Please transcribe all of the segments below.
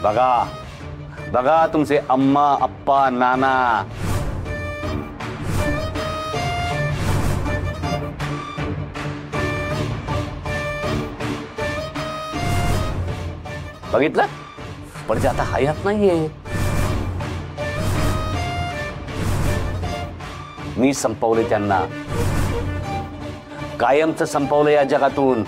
बघा बघा तुमचे अम्मा अप्पा नाना बघितलं पण ते आता हयात नाहीये. मी संपवले त्यांना कायमचं संपवलं या जगातून.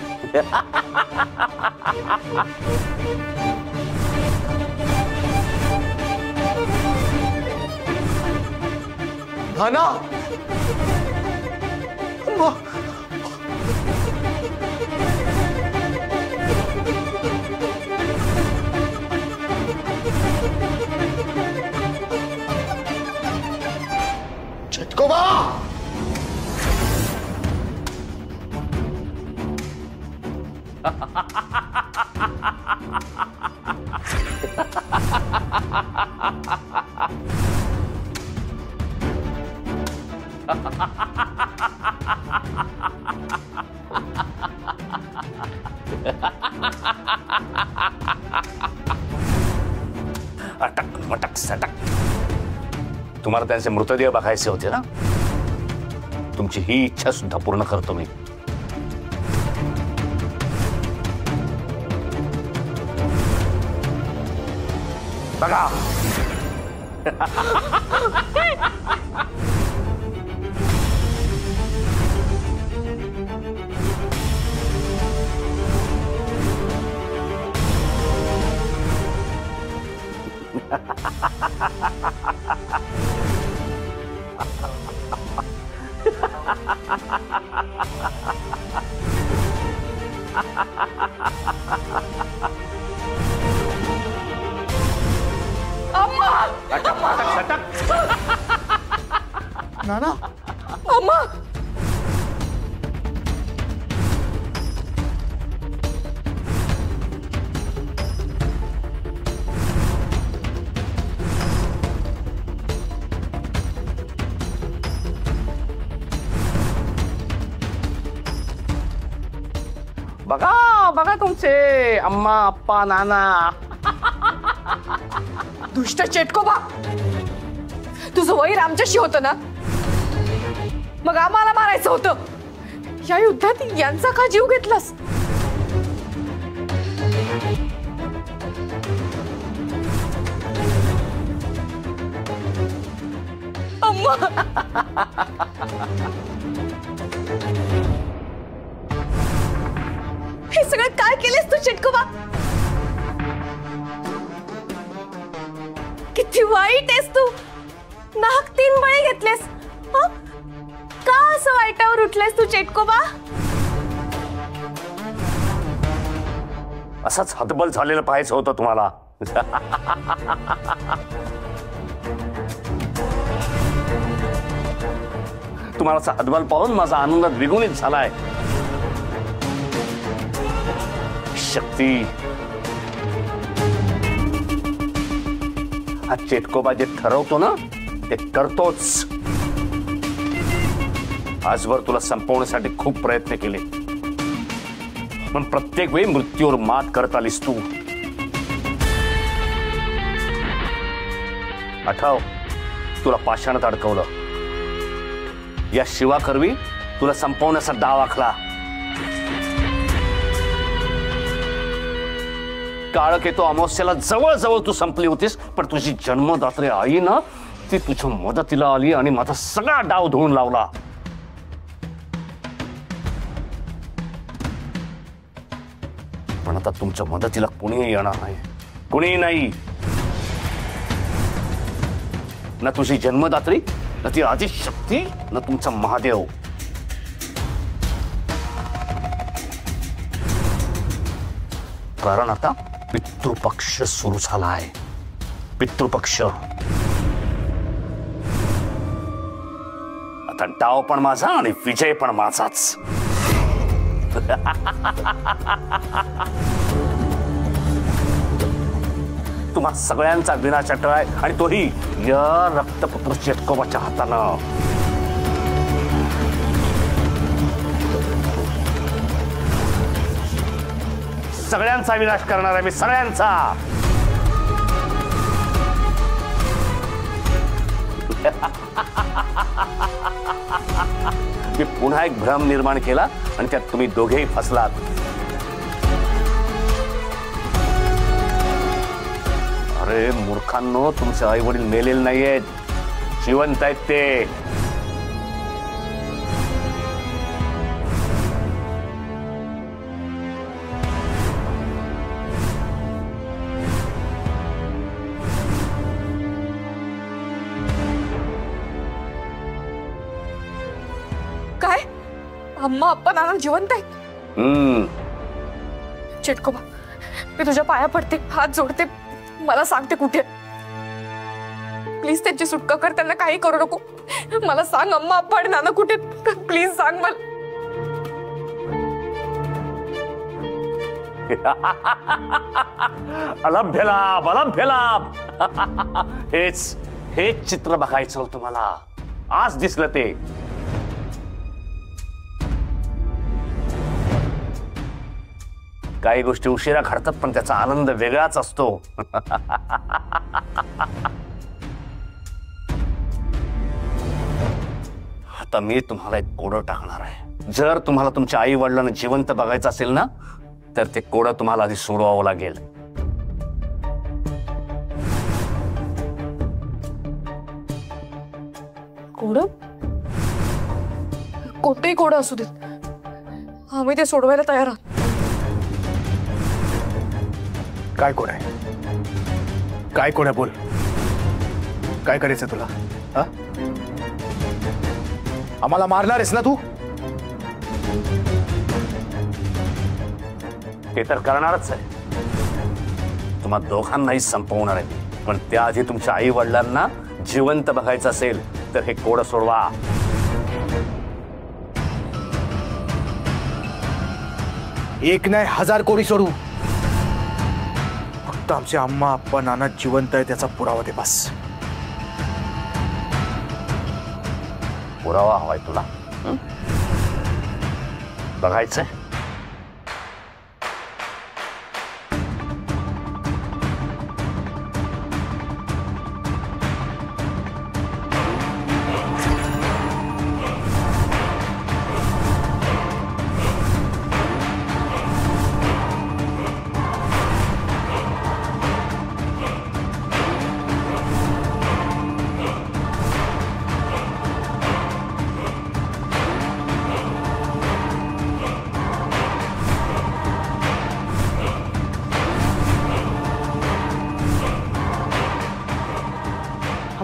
नाना चटकोबा अटक मटक सटक. तुम्हाला त्यांचे मृतदेह बघायचे होते ना. तुमची ही इच्छा सुद्धा पूर्ण करतो मी. बघा नाना अम्मा बघा बघा तुमचे अम्मा अप्पा नाना. दुष्ट चेटकोबा, तुझं वैर आमच्याशी होतं ना, मग आम्हाला मारायचं होतं. या युद्धात यांचा का जीव घेतलास? अम्मा हे सगळं काय केलेस तू चेटकोबा? किती वाईट आहेस तू. नाहक 3 बळी घेतलेस. का असं वाईटावर उठलेस तू चेटकोबा? असंच हतबल झालेलं पाहायचं होतं तुम्हाला. तुम्हाला असं हतबल पाहून माझा आनंद द्विगुणित झालाय. शक्ती हा चेटकोबा जे ठरवतो ना ते करतोच. आजवर तुला संपवण्यासाठी खूप प्रयत्न केले पण प्रत्येक वेळी मृत्यूवर मात करत आलीस तू. आठव तुला पाषाणात अडकवलं. या शिवाकरवी तुला संपवण्याचा डाव आखला. काळकेतू अमावस्याला जवळ जवळ तू संपली होतीस पण तुझी जन्मदात्री आई ना ती तुझ्या मदतीला आली आणि माझा सगळा डाव धुवून लावला. पण आता तुमच्या मदतीला कोणीही येणार नाही. कोणीही नाही. ना तुझी जन्मदात्री ना ती आदिशक्ती ना तुमचा महादेव. कारण आता पितृपक्ष सुरू झाला आहे. पितृपक्ष. आता डाव पण माझा आणि विजय पण माझाच. तुम्हा सगळ्यांचा विनाश टळाय आणि तोही या रक्तपुत्र चेटकोबाच्या हातानं. सगळ्यांचा विनाश करणार आहे मी. सगळ्यांचा. मी पुन्हा एक भ्रम निर्माण केला आणि त्यात तुम्ही दोघेही फसलात. अरे मूर्खांनो, तुमचे आई वडील मेलेले नाहीयेत, जिवंत आहेत ते. काय? अम्मा अप्पा नाना जिवंत आहेत? चिटकोबा, मी तुझ्या पाया पडते, हात जोडते, मला सांगते कुठे. प्लीज त्यांची सुटका कर, त्यांना काही करू नको. मला सांग अम्मा अप्पा आणि नाना कुठे, प्लीज सांग मला. अलभ्य लाभ, अलभ्य लाभ. हेच चित्र बघायचं होतं मला. आज दिसलं ते. काही गोष्टी उशिरा घडतात, पण त्याचा आनंद वेगळाच असतो. आता मी तुम्हाला एक कोडं टाकणार आहे. जर तुम्हाला तुमच्या आई वडिलांना जिवंत बघायचं असेल ना, तर ते कोडं तुम्हाला आधी सोडवावं लागेल. कोडं? कोणतंही कोडं असू देत, आम्ही ते सोडवायला तयार आहोत. काय कोड आहे? काय कोड आहे? बोल, काय करायचं तुला? हा, आम्हाला मारणार आहेस ना तू? ते तर करणारच आहे. तुम्हा दोघांनाही संपवणार आहे. पण त्याआधी तुमच्या आई वडिलांना जिवंत बघायचं असेल तर हे कोड सोडवा. एक नाही, 1000 कोडी सोडू. फक्त आमचे अम्मा अप्पा नाना जिवंत आहे त्याचा पुरावा दे बस. पुरावा हवाय तुला? बघायचंय?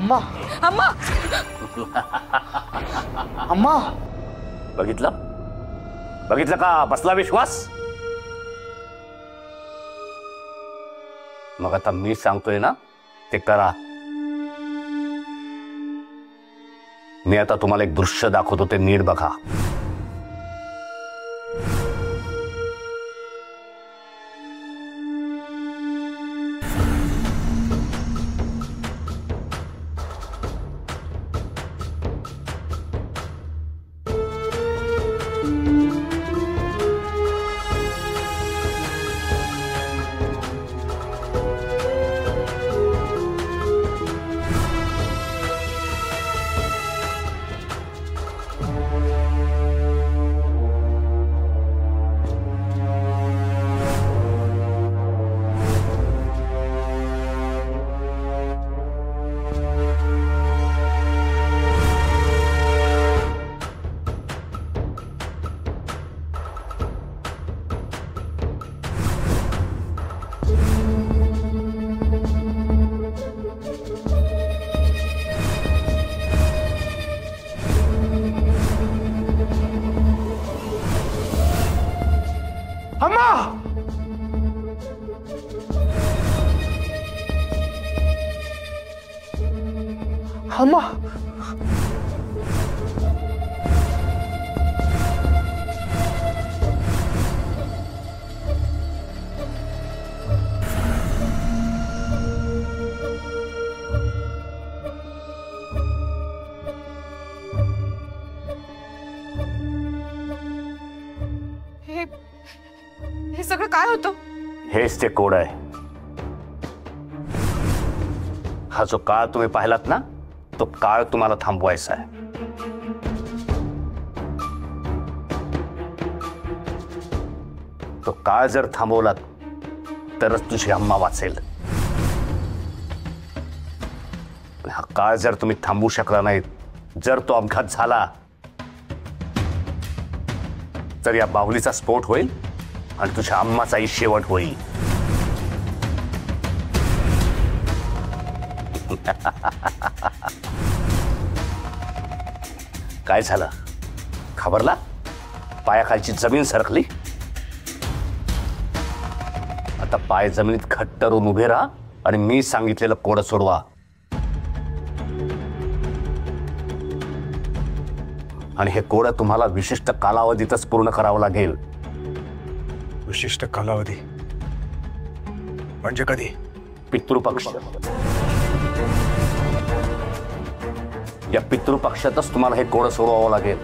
अम्मा, अम्मा, अम्मा. बघितलं? बघितलं का? बसला विश्वास? मग आता मी सांगतोय ना, ते करा. मी आता तुम्हाला एक दृश्य दाखवतो, ते नीट बघा. अम्मा, अम्मा. हे सगळं काय होतं? हेच ते कोड आहे. हा जो काळ तुम्ही पाहिलात ना, तो काळ तुम्हाला थांबवायचा आहे. तो काळ जर थांबवलात तरच तुझी अम्मा वाचेल. हा काळ जर तुम्ही थांबवू शकला नाहीत, जर तो अपघात झाला तर या बाहुलीचा स्फोट होईल आणि तुझ्या अम्माचाही शेवट होईल. काय झालं? खबरला? पायाखालची जमीन सरकली. आता पाय जमिनीत घट्ट रोवून उभे राहा आणि मी सांगितलेलं कोडं सोडवा. आणि हे कोडं तुम्हाला विशिष्ट कालावधीतच पूर्ण करावं लागेल. विशिष्ट कालावधी म्हणजे कधी? पितृपक्ष. या पितृपक्षातच तुम्हाला हे कोडं सोडवावं लागेल.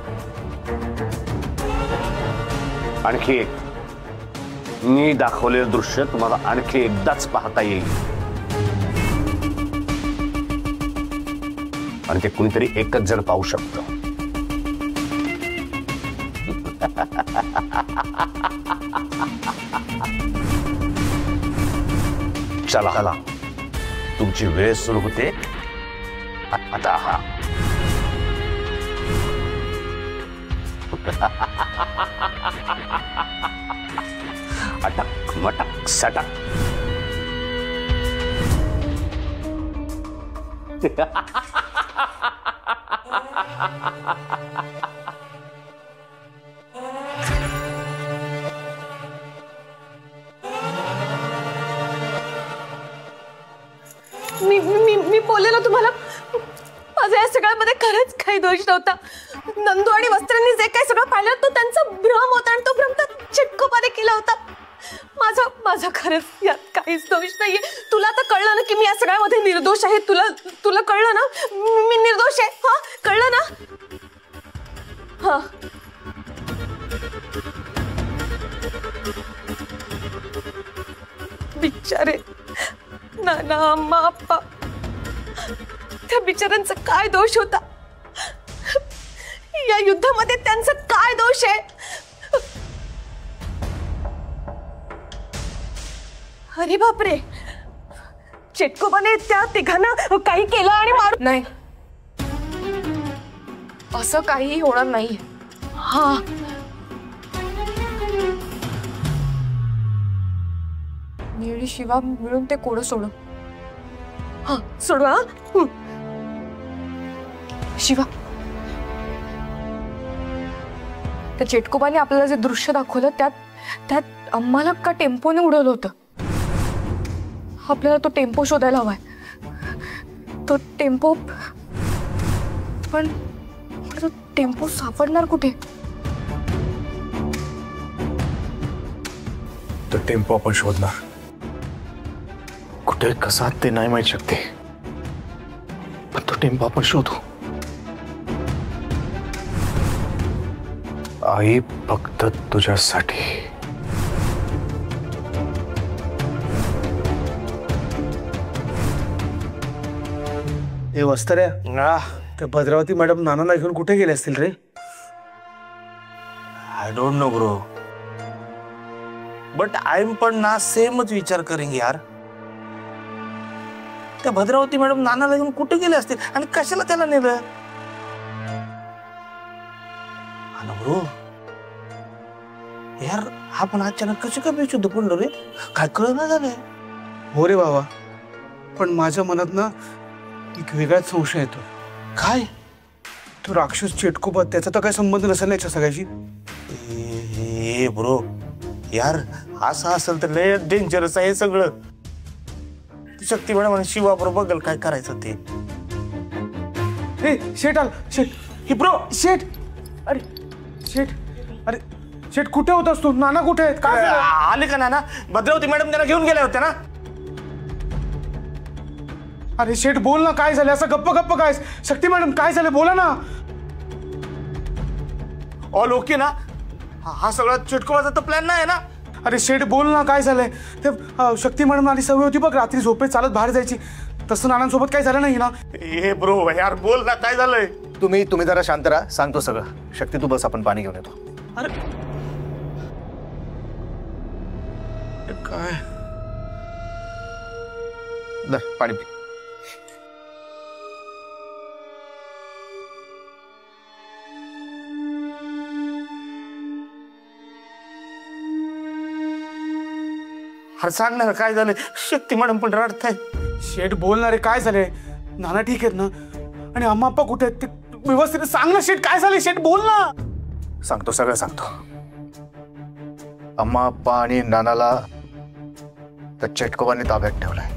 आणखी एक, मी दाखवलेलं दृश्य तुम्हाला आणखी एकदाच पाहता येईल. आणि ते कुणीतरी एकच जण पाहू शकतं. चला चला, तुमची वेळ सुरू होते आता. हा अटक मटक सटक. मी बोलले ना तुम्हाला, माझ्या या सगळ्यामध्ये खरंच काही दोष नव्हता. नंदू आणि वस्त्रांनी जे काही सगळं पाहिलं तो त्यांचा भ्रम होता आणि तो भ्रम तर चिटकोपाने केला होता. माझा खरंच यात काहीच दोष नाहीये. तुला आता कळलं ना की मी या सगळ्यामध्ये निर्दोष आहे. तुला कळलं ना मी निर्दोष आहे? हा, कळलं ना? हा, बिचारे नाना, अम्मा, आप्पा, त्या बिचाऱ्यांचा काय दोष होता? या युद्धामध्ये त्यांचा काय दोष आहे? अरे बापरे, चेटकोबाने त्या तिघांना काही केलं आणि मारू? नाही, असं काहीही होणार नाही. हा, निळी शिवा मिळून ते कोडं सोडव. हा, सोडवा. शिवा, त्या चेटकोबाने आपल्याला जे दृश्य दाखवलं त्यात आम्हाला का टेम्पोने उडवलं होतं. आपल्याला तो टेम्पो शोधायला हवाय. तो टेम्पो, पण तो टेम्पो सापडणार कुठे? तो टेम्पो आपण शोधणार. कुठे, कसा ते नाही माहित शकते, पण तो टेम्पो आपण शोधू. आई, फक्त तुझ्यासाठी. हे वस्त्र्या, ते भद्रावती मॅडम नानांना घेऊन कुठे गेले असतील रे? I don't know bro, but I पण ना सेमच विचार करेंगे यार. त्या भद्रावती मॅडम नानाला घेऊन कुठे गेले असतील आणि कशाला त्याला नेलं? ब्रो यार, हा पण अचानक कसे काय बेशुद्ध पडलो रे? काय कळना झालंय. हो रे बाबा, पण माझ्या मनात ना एक वेगळाच संशय येतो. काय? तो राक्षस चेटकोबा, त्याचा तर काही संबंध नसेल ना याच्या सगळ्याशी? ए ब्रो यार, असं असेल तर लय डेंजरस आहे सगळं. शक्ती मॅडम आणि शिवा बरोबर बघल काय करायचं ते. हे शेट आल, शेट. हे ब्रो, शेट. अरे शेट, अरे शेट, कुठे होतास तू? नाना कुठे आहेत? काय झालं? आले का नाना? भद्रावती मॅडम त्यांना घेऊन गेल्या होत्या ना. अरे शेट, बोल ना, काय झालं? असं गप्प गप्प काय? शक्ती मॅडम, काय झालं? बोला ना. ऑल ओके ना? हा सगळा चिटकोबाचा तर प्लॅन नाही ना? अरे शेट, बोल ना, काय झालंय? ते शक्ती मॅडम आली, सवय होती बघ रात्री झोपेत चालत बाहेर जायची. तसं नानांसोबत काय झालं नाही ना? ए ब्रो यार बोल ना काय झालंय? तुम्ही जरा शांत राहा, सांगतो सगळं. शक्ती तू बस, आपण पाणी घेऊन येतो. अरे काय दर पाणी पी. अरे सांग ना काय झालंय? शक्ती मॅडम पण रडताय. शेठ बोलणारे काय झाले? नाना ठीक आहेत ना? आणि अम्मा अप्पा कुठे आहेत? ते व्यवस्थित सांग ना शेठ, काय झाले? शेठ बोल ना. सांगतो, सगळं सांगतो. अम्मा अप्पा आणि नानाला त्या चेटकोबांनी ताब्यात ठेवलाय.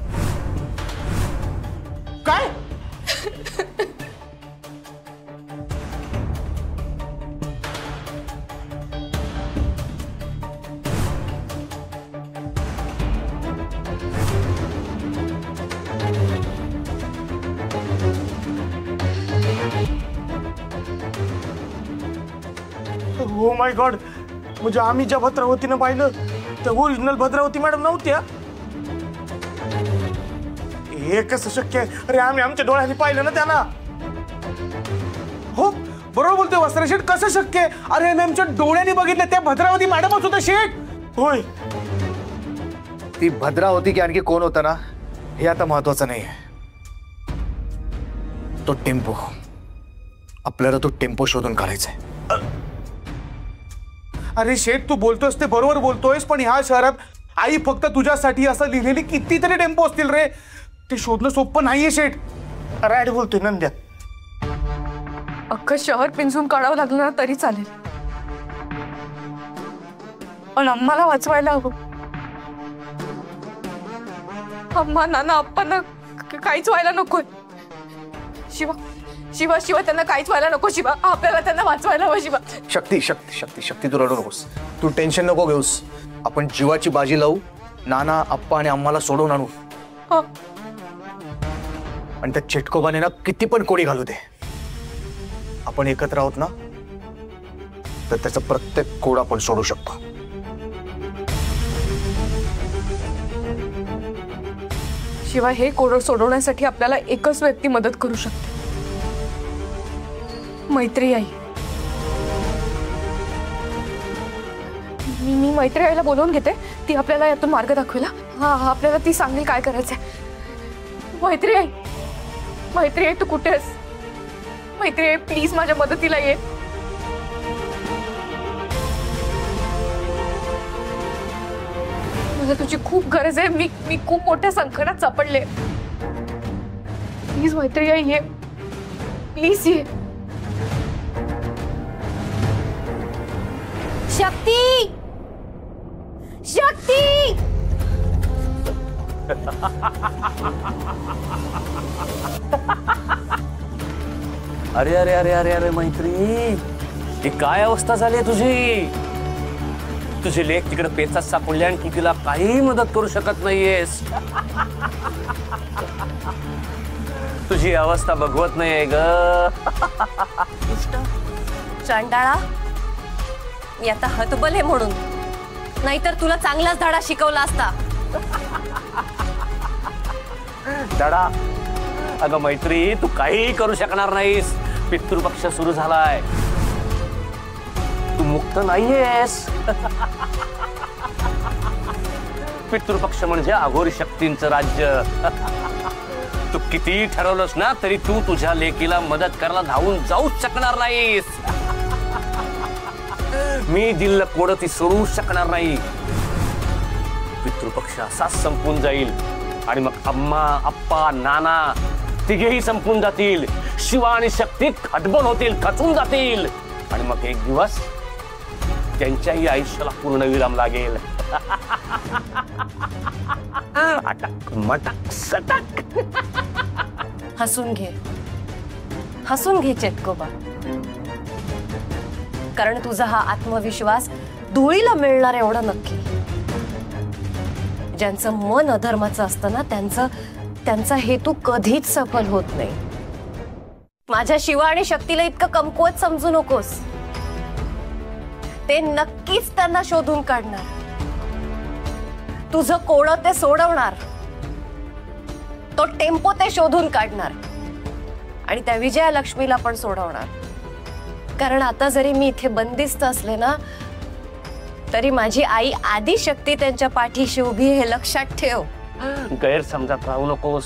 काय? हो माय गॉड, म्हणजे आम्ही ज्या भद्रावतीनं पाहिलं त्या ओरिजिनल भद्रावती मॅडम नव्हत्या. हे कसं शक्य आहे? अरे आम्ही आमच्या डोळ्यांनी पाहिलं ना त्यांना. हो बरोबर बोलतोय वस्त्र शेठ, कसं शक्य आहे? अरे मी आमच्या डोळ्यांनी बघितलं, त्या भद्रावती मॅडमच होत्या शेठ. होय, ती भद्रा होती की आणखी कोण होता ना, हे आता महत्वाचं नाही. तो टेम्पो, आपल्याला तो टेम्पो शोधून काढायचा आहे. अरे शेठ तू बोलतोयस ते बरोबर बोलतोयस, पण ह्या शहरात आई फक्त तुझ्यासाठी असं लिहिलेली कितीतरी टेम्पो असतील रे. ते शोधणं सोपं नाहीये शेठ. राईट बोलतोय नंद्या. अख्खं शहर पिंजून काढावं लागलं ना तरी चालेल, पण अम्माला वाचवायला हवं. अम्मा नाना आप्पांना काहीच व्हायला नकोय. शिवा शिवा शिवा त्यांना काहीच व्हायला नको. शिवा आपल्याला त्यांना वाचवायला हवं. शिवा शक्ती शक्ती शक्ती शक्ती, तू रडू नकोस, तू टेन्शन नको घेऊस. आपण जीवाची बाजी लावू, नाना आप्पा आणि अम्माला सोडवून आणू. हो आणि त्या चिटकोबाने ना किती पण कोणी घालू दे, आपण एकत्र आहोत ना, तर त्याचा प्रत्येक कोड आपण सोडू शकतो. शिवाय हे कोड सोडवण्यासाठी आपल्याला एकच व्यक्ती मदत करू शकते, मैत्री आई. मी मैत्री आईला बोलवून घेते, ती आपल्याला यातून मार्ग दाखवेल. हा आपल्याला ती सांगेल काय करायचंय. मैत्री आई, मैत्री आई तू कुठे आहेस? मैत्री आई प्लीज माझ्या मदतीला ये. मला तुझी खूप गरज आहे. मी खूप मोठ्या संकटात सापडले. प्लीज मैत्री आई ये, प्लीज ये. शक्ती, शक्ती. अरे अरे अरे अरे अरे मैत्री, ही काय अवस्था झाली आहे तुझी? तुझी लेक तिकडे पेचात सापडली आणि तू तिला काही मदत करू शकत नाहीयेस. तुझी अवस्था बघवत नाहीये ग. चांडाळा, मी आता हतबल आहे म्हणून, नाहीतर तुला चांगलाच धडा शिकवला असता. धडा? अगं मैत्री, तू काही करू शकणार नाहीस. पितृपक्ष सुरू झालाय, तू मुक्त नाहीयेस. पितृपक्ष म्हणजे अघोरी शक्तींचं राज्य. तू किती ठरवलंस ना तरी तू तुझ्या लेकीला मदत करायला धावून जाऊच शकणार नाहीस. मी दिल्ल कोड ती सोडू शकणार नाही. पितृपक्ष असाच संपून जाईल आणि मग अम्मा अप्पा नाना तिघेही संपून जातील. शिवा आणि शक्ती खटबल होतील, खचून जातील आणि मग एक दिवस त्यांच्याही आयुष्याला पूर्णविराम लागेल. अटक मटक सटक. हसून घे, हसून घे चेटकोबा, कारण तुझा हा आत्मविश्वास धुळीला मिळणार एवढं नक्की. ज्यांचं मन अधर्माचं असतं ना, त्यांचा हेतू कधीच सफल होत नाही. माझ्या शिवा आणि शक्तीला इतकं कमकुवत समजू नकोस. ते नक्कीच त्यांना शोधून काढणार. तुझं कोड ते सोडवणार. तो टेम्पो ते शोधून काढणार आणि त्या विजयालक्ष्मीला पण सोडवणार. कारण आता जरी मी इथे बंदिस्त असले ना तरी माझी आई आदिशक्ती त्यांच्या पाठीशी उभी हे लक्षात ठेव. गैरसमजात राहू नकोस.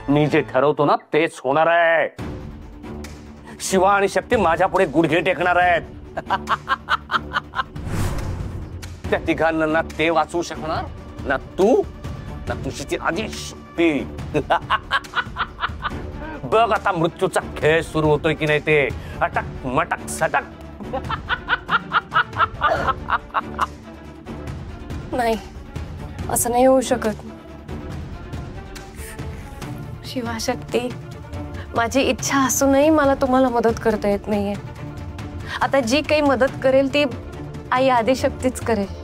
मी जे ठरवतो ना तेच होणार आहे. शिवा आणि शक्ती माझ्या पुढे गुडघे टेकणार आहेत. त्या तिघांना ना ते वाचवू शकणार ना तू ना तुझी ती आदिशक्ती. बघ आता मृत्यूचा खेळ सुरू होतोय की नाही ते. अटक मटक सटक. नाही, असं नाही होऊ शकत. शिवाशक्ती, माझी इच्छा असूनही मला तुम्हाला मदत करता येत नाहीये. आता जी काही मदत करेल ती आई आदिशक्तीच करेल.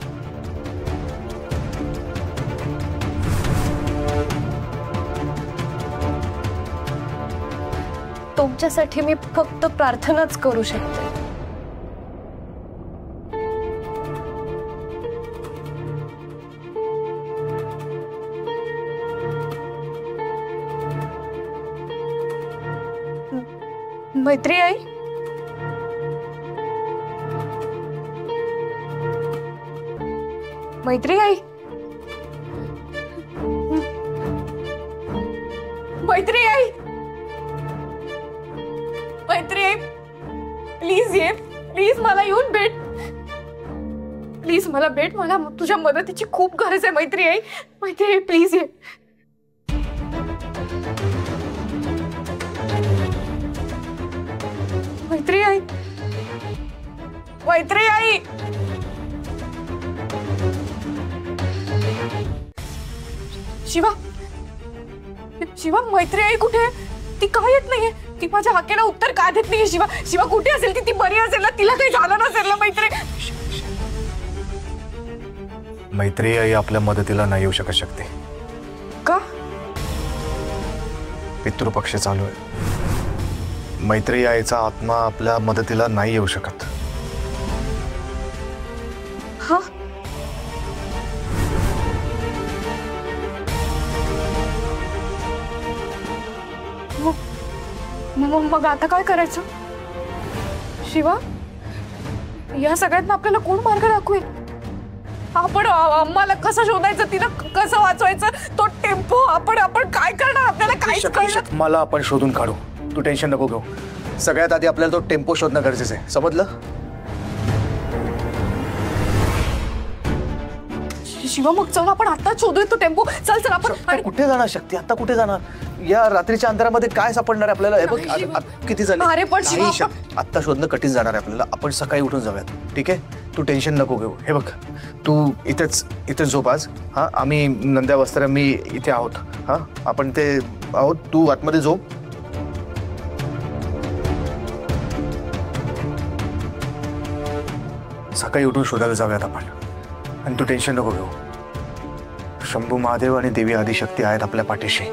तुमच्यासाठी मी फक्त प्रार्थनाच करू शकते. मैत्री आई, मैत्री आई, मैत्री आई, मैत्री आई, प्लीज ये. प्लीज मला येऊन भेट. प्लीज मला भेट. मला तुझ्या मदतीची खूप गरज आहे मैत्री आई. मैत्री आई प्लीज ये. मैत्री आई, मैत्री आई. शिवा, शिवा मैत्री आई कुठे आहे? ती का येत नाहीये? ती माझ्या हाकेला उत्तर का देत नाहीये? शिवा, शिवा कुठे असेल ती? ती बरी असेल ना? तिला काही झालं नसेल ना? मैत्री मैत्री आई आपल्या मदतीला नाही येऊ शकत शक्ती. का? पितृपक्ष चालू आहे. मैत्री आईचा आत्मा आपल्या मदतीला नाही येऊ शकत. हा, मग आता काय करायचं? शिवा, या सगळ्यात आपल्याला कोण मार्ग दाखवेल? आपण आम्हाला कसं शोधायचं, तिला कसं वाचवायचं, तो टेम्पो आपण काय करणार? आपल्याला काहीच कळलं. मला आपण शोधून काढू. तू टेन्शन नको घेऊ. सगळ्यात आधी आपल्याला तो टेम्पो शोधणं गरजेचं आहे. समजलं? शिवा, मग चल आपण आता शोधूया तो टेम्पो. चल चल आपण. कुठे जाणार शक्ती? आता कुठे जाणार? या रात्रीच्या अंधारामध्ये काय सापडणार आहे आपल्याला? हे बघ किती झाले. अरे पण शिवा, आता शोधणं कठीण जाणार आहे आपल्याला. आपण सकाळी उठून जाऊयात. ठीक आहे? तू टेन्शन नको घेऊ. हे बघ, तू इथेच झोप आज. हा, आम्ही नंद्या वस्त्र मी इथे आहोत. हा, आपण ते आहोत. तू आतमध्ये झोप. सकाळी उठून शोधायला जाऊयात आपण. आणि तू टेन्शन नको घेऊ. शंभू महादेव आणि देवी आदिशक्ती आहेत आपल्या पाठीशी.